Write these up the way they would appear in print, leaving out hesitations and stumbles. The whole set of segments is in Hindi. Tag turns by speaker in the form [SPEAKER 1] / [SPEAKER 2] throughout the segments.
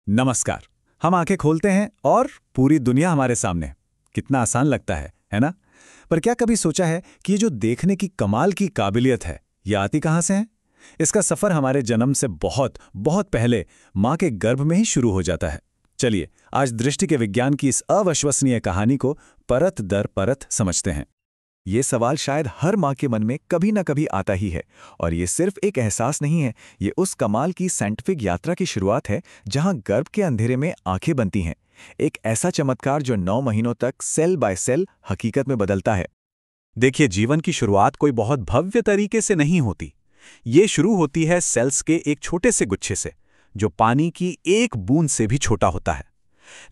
[SPEAKER 1] नमस्कार। हम आंखें खोलते हैं और पूरी दुनिया हमारे सामने। कितना आसान लगता है ना? पर क्या कभी सोचा है कि ये जो देखने की कमाल की काबिलियत है, ये आती कहाँ से है? इसका सफर हमारे जन्म से बहुत बहुत पहले माँ के गर्भ में ही शुरू हो जाता है। चलिए आज दृष्टि के विज्ञान की इस अविश्वसनीय कहानी को परत दर परत समझते हैं।
[SPEAKER 2] ये सवाल शायद हर माँ के मन में कभी ना कभी आता ही है। और ये सिर्फ एक एहसास नहीं है, ये उस कमाल की साइंटिफिक यात्रा की शुरुआत है जहाँ गर्भ के अंधेरे में आंखें बनती हैं। एक ऐसा चमत्कार जो 9 महीनों तक सेल बाय सेल हकीकत में बदलता है।
[SPEAKER 1] देखिए, जीवन की शुरुआत कोई बहुत भव्य तरीके से नहीं होती। ये शुरू होती है सेल्स के एक छोटे से गुच्छे से, जो पानी की एक बूंद से भी छोटा होता है।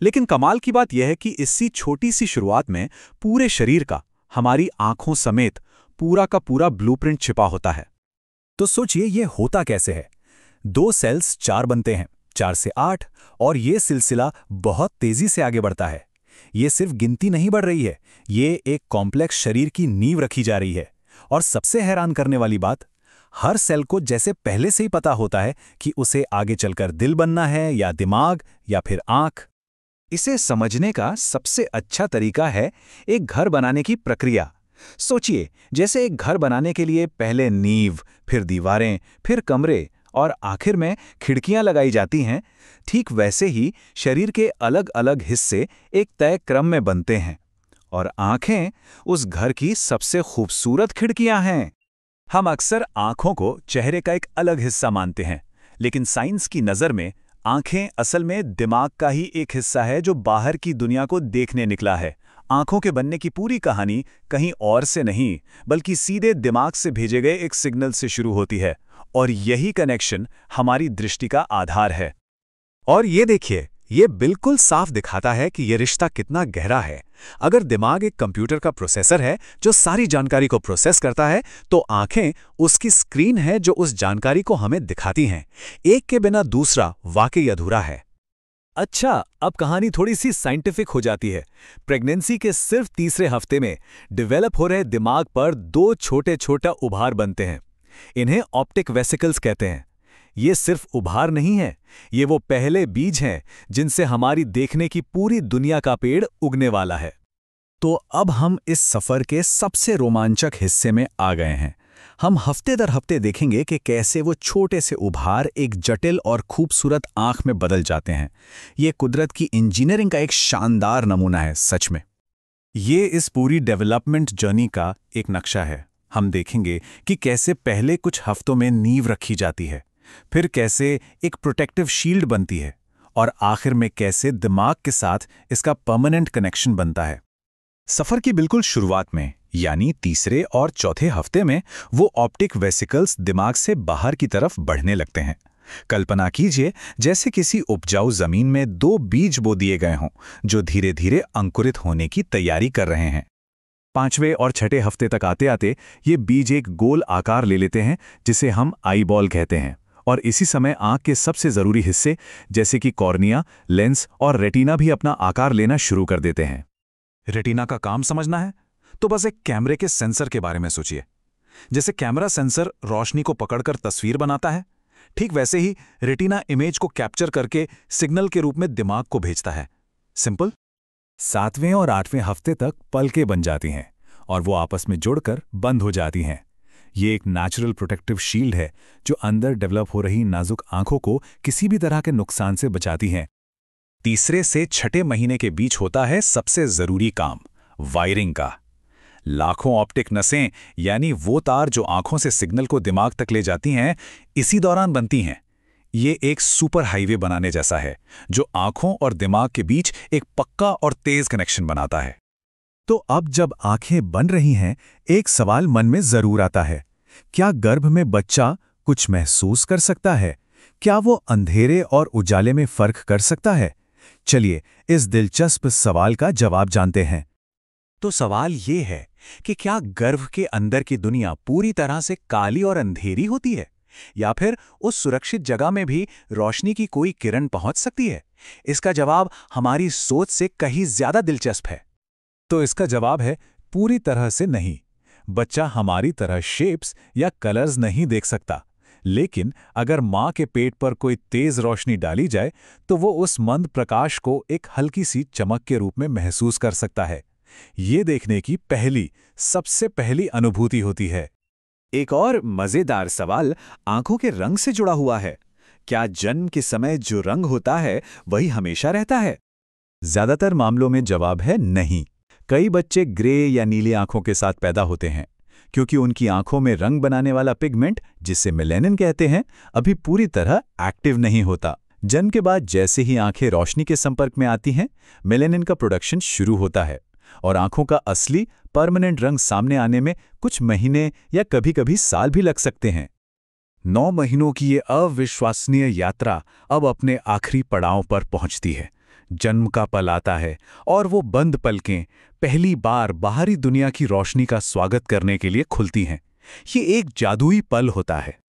[SPEAKER 1] लेकिन कमाल की बात यह है कि इसी छोटी सी शुरुआत में पूरे शरीर का, हमारी आंखों समेत पूरा का पूरा ब्लूप्रिंट छिपा होता है। तो सोचिए ये होता कैसे है। 2 सेल्स 4 बनते हैं, 4 से 8, और ये सिलसिला बहुत तेजी से आगे बढ़ता है। ये सिर्फ गिनती नहीं बढ़ रही है, ये एक कॉम्प्लेक्स शरीर की नींव रखी जा रही है। और सबसे हैरान करने वाली बात, हर सेल को जैसे पहले से ही पता होता है कि उसे आगे चलकर दिल बनना है या दिमाग या फिर आंख।
[SPEAKER 2] इसे समझने का सबसे अच्छा तरीका है एक घर बनाने की प्रक्रिया। सोचिए, जैसे एक घर बनाने के लिए पहले नींव, फिर दीवारें, फिर कमरे और आखिर में खिड़कियां लगाई जाती हैं, ठीक वैसे ही शरीर के अलग अलग हिस्से एक तय क्रम में बनते हैं। और आंखें उस घर की सबसे खूबसूरत खिड़कियां हैं।
[SPEAKER 1] हम अक्सर आंखों को चेहरे का एक अलग हिस्सा मानते हैं, लेकिन साइंस की नज़र में आंखें असल में दिमाग का ही एक हिस्सा है जो बाहर की दुनिया को देखने निकला है। आंखों के बनने की पूरी कहानी कहीं और से नहीं, बल्कि सीधे दिमाग से भेजे गए एक सिग्नल से शुरू होती है, और यही कनेक्शन हमारी दृष्टि का आधार है।
[SPEAKER 2] और ये देखिए, ये बिल्कुल साफ दिखाता है कि ये रिश्ता कितना गहरा है। अगर दिमाग एक कंप्यूटर का प्रोसेसर है जो सारी जानकारी को प्रोसेस करता है, तो आंखें उसकी स्क्रीन है जो उस जानकारी को हमें दिखाती हैं। एक के बिना दूसरा वाकई अधूरा है।
[SPEAKER 1] अच्छा, अब कहानी थोड़ी सी साइंटिफिक हो जाती है। प्रेगनेंसी के सिर्फ तीसरे हफ्ते में डेवलप हो रहे दिमाग पर 2 छोटे छोटे उभार बनते हैं। इन्हें ऑप्टिक वेसिकल्स कहते हैं। ये सिर्फ उभार नहीं है, ये वो पहले बीज हैं जिनसे हमारी देखने की पूरी दुनिया का पेड़ उगने वाला है। तो अब हम इस सफर के सबसे रोमांचक हिस्से में आ गए हैं। हम हफ्ते दर हफ्ते देखेंगे कि कैसे वो छोटे से उभार एक जटिल और खूबसूरत आंख में बदल जाते हैं। ये कुदरत की इंजीनियरिंग का एक शानदार नमूना है सच में। ये इस पूरी डेवलपमेंट जर्नी का एक नक्शा है। हम देखेंगे कि कैसे पहले कुछ हफ्तों में नींव रखी जाती है, फिर कैसे एक प्रोटेक्टिव शील्ड बनती है, और आखिर में कैसे दिमाग के साथ इसका परमानेंट कनेक्शन बनता है। सफर की बिल्कुल शुरुआत में, यानी तीसरे और चौथे हफ्ते में, वो ऑप्टिक वेसिकल्स दिमाग से बाहर की तरफ बढ़ने लगते हैं। कल्पना कीजिए जैसे किसी उपजाऊ जमीन में 2 बीज बो दिए गए हों जो धीरे धीरे अंकुरित होने की तैयारी कर रहे हैं। 5वें और 6ठे हफ्ते तक आते आते ये बीज एक गोल आकार ले लेते हैं जिसे हम आईबॉल कहते हैं। और इसी समय आंख के सबसे जरूरी हिस्से जैसे कि कॉर्निया, लेंस और रेटिना भी अपना आकार लेना शुरू कर देते हैं। रेटिना का काम समझना है तो बस एक कैमरे के सेंसर के बारे में सोचिए। जैसे कैमरा सेंसर रोशनी को पकड़कर तस्वीर बनाता है, ठीक वैसे ही रेटिना इमेज को कैप्चर करके सिग्नल के रूप में दिमाग को भेजता है। सिंपल। 7वें और 8वें हफ्ते तक पलकें बन जाती हैं और वो आपस में जुड़कर बंद हो जाती हैं। ये एक नेचुरल प्रोटेक्टिव शील्ड है जो अंदर डेवलप हो रही नाजुक आंखों को किसी भी तरह के नुकसान से बचाती हैं। तीसरे से 6ठे महीने के बीच होता है सबसे जरूरी काम, वायरिंग का। लाखों ऑप्टिक नसें, यानी वो तार जो आंखों से सिग्नल को दिमाग तक ले जाती हैं, इसी दौरान बनती हैं। ये एक सुपर हाईवे बनाने जैसा है जो आंखों और दिमाग के बीच एक पक्का और तेज कनेक्शन बनाता है। तो अब जब आंखें बन रही हैं, एक सवाल मन में जरूर आता है, क्या गर्भ में बच्चा कुछ महसूस कर सकता है? क्या वो अंधेरे और उजाले में फर्क कर सकता है? चलिए इस दिलचस्प सवाल का जवाब जानते हैं। तो सवाल ये है कि क्या गर्भ के अंदर की दुनिया पूरी तरह से काली और अंधेरी होती है, या फिर उस सुरक्षित जगह में भी रोशनी की कोई किरण पहुंच सकती है? इसका जवाब हमारी सोच से कहीं ज्यादा दिलचस्प है। तो इसका जवाब है पूरी तरह से नहीं। बच्चा हमारी तरह शेप्स या कलर्स नहीं देख सकता,
[SPEAKER 2] लेकिन अगर माँ के पेट पर कोई तेज रोशनी डाली जाए तो वो उस मंद प्रकाश को एक हल्की सी चमक के रूप में महसूस कर सकता है। ये देखने की सबसे पहली अनुभूति होती है।
[SPEAKER 1] एक और मजेदार सवाल आंखों के रंग से जुड़ा हुआ है। क्या जन्म के समय जो रंग होता है वही हमेशा रहता है?
[SPEAKER 2] ज्यादातर मामलों में जवाब है नहीं। कई बच्चे ग्रे या नीली आंखों के साथ पैदा होते हैं, क्योंकि उनकी आंखों में रंग बनाने वाला पिगमेंट, जिसे मेलेनिन कहते हैं, अभी पूरी तरह एक्टिव नहीं होता। जन्म के बाद जैसे ही आंखें रोशनी के संपर्क में आती हैं, मेलेनिन का प्रोडक्शन शुरू होता है और आंखों का असली परमानेंट रंग सामने आने में कुछ महीने या कभी-कभी साल भी लग सकते हैं। 9 महीनों की ये अविश्वसनीय यात्रा अब अपने आखिरी पड़ाव पर पहुंचती है। जन्म का पल आता है और वो बंद पलकें पहली बार बाहरी दुनिया की रोशनी का स्वागत करने के लिए खुलती हैं। ये एक जादुई पल होता है।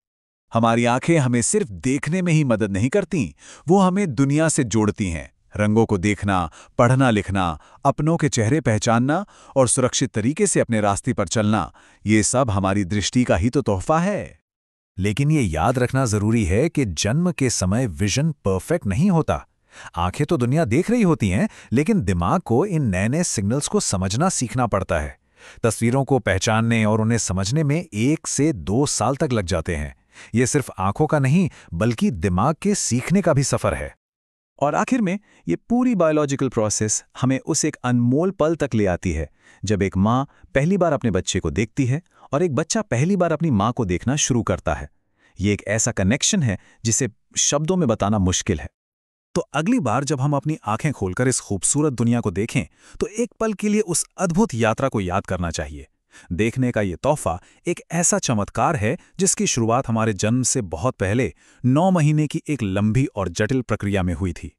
[SPEAKER 2] हमारी आंखें हमें सिर्फ देखने में ही मदद नहीं करती, वो हमें दुनिया से जोड़ती हैं। रंगों को देखना, पढ़ना लिखना, अपनों के चेहरे पहचानना और सुरक्षित तरीके से अपने रास्ते पर चलना, ये सब हमारी दृष्टि का ही तो तोहफा है। लेकिन ये याद रखना जरूरी है कि जन्म के समय विजन परफेक्ट नहीं होता। आंखें तो दुनिया देख रही होती हैं, लेकिन दिमाग को इन नए-नए सिग्नल्स को समझना सीखना पड़ता है। तस्वीरों को पहचानने और उन्हें समझने में 1 से 2 साल तक लग जाते हैं। ये सिर्फ आंखों का नहीं, बल्कि दिमाग के सीखने का भी सफर है। और आखिर में ये पूरी बायोलॉजिकल प्रोसेस हमें उस एक अनमोल पल तक ले आती है, जब एक माँ पहली बार अपने बच्चे को देखती है और एक बच्चा पहली बार अपनी माँ को देखना शुरू करता है। ये एक ऐसा कनेक्शन है जिसे शब्दों में बताना मुश्किल है। तो अगली बार जब हम अपनी आंखें खोलकर इस खूबसूरत दुनिया को देखें, तो एक पल के लिए उस अद्भुत यात्रा को याद करना चाहिए। देखने का ये तोहफा एक ऐसा चमत्कार है जिसकी शुरुआत हमारे जन्म से बहुत पहले 9 महीने की एक लंबी और जटिल प्रक्रिया में हुई थी।